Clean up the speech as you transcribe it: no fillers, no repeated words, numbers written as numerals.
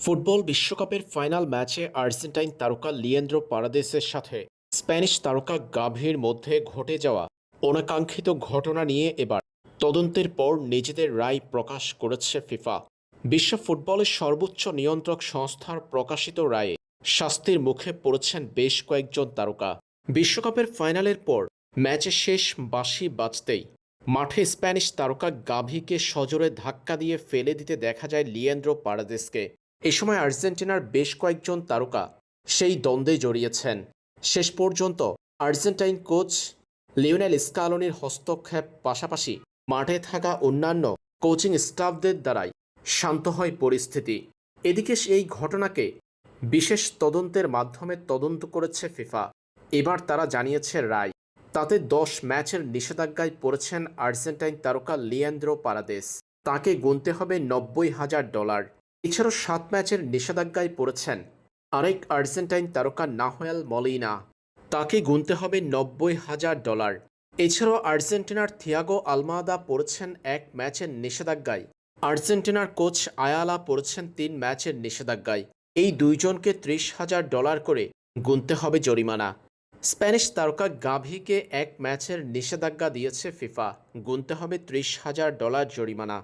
Football বিশ্বকাপের final ম্যাচে Argentine তারকা লিয়েন্দ্রো পারাদেসের সাথে স্প্যানিশ তারকা গাভির মধ্যে ঘটে যাওয়া অনাকাঙ্ক্ষিত ঘটনা নিয়ে এবার তদন্তের পর নিজেদের রায় প্রকাশ করেছে ফিফা। বিশ্ব ফুটবলের সর্বোচ্চ নিয়ন্ত্রক সংস্থার প্রকাশিত রায়ে শাস্তির মুখে পড়েছেন বেশ কয়েকজন তারকা। বিশ্বকাপের ফাইনালের পর ম্যাচে শেষ বাঁশি বাজতেই মাঠে স্প্যানিশ তারকা গাভিকে সজোরে ধাক্কা দিয়ে ফেলে দিতে দেখা যায় লিয়েন্দ্রো পারাদেসকে। এ সময় আর্জেন্টিনার বেশ কয়েকজন তারকা সেই দ্বন্দ্বে জড়িয়েছেন। শেষ পর্যন্ত আর্জেন্টাইন কোচ লিওনেল স্কালোনির হস্তক্ষেপ পাশাপাশি মাঠে থাকা অন্যান্য কোচিং স্টাফদের দ্বারাই শান্ত হয় পরিস্থিতি। এদিকে এই ঘটনাকে বিশেষ তদন্তের মাধ্যমে তদন্ত করেছে ফিফা। এবার তারা জানিয়েছে রায়, তাতে 10 ম্যাচের নিষেধাজ্ঞায় পড়েছেন আর্জেন্টাইন তারকা লিয়েন্দ্রো পারাদেস। তাকে গুনতে হবে $90,000। এছাড়াও 7 ম্যাচের নিষেধাজ্ঞায় পড়েছেন আরেক আর্জেন্টাইন তারকা নাহুয়েল মলিনা। তাকে গুনতে হবে $90,000। এছাড়াও আর্জেন্টিনার থিয়াগো আলমাদা পড়েছেন 1 ম্যাচের নিষেধাজ্ঞায়। আর্জেন্টিনার কোচ আয়ালা পড়েছেন 3 ম্যাচের নিষেধাজ্ঞায়। এই দুইজনকে $30,000 করে গুনতে হবে জরিমানা। স্প্যানিশ তারকা গাভিকে 1 ম্যাচের নিষেধাজ্ঞা দিয়েছে ফিফা, গুনতে হবে $30,000 জরিমানা।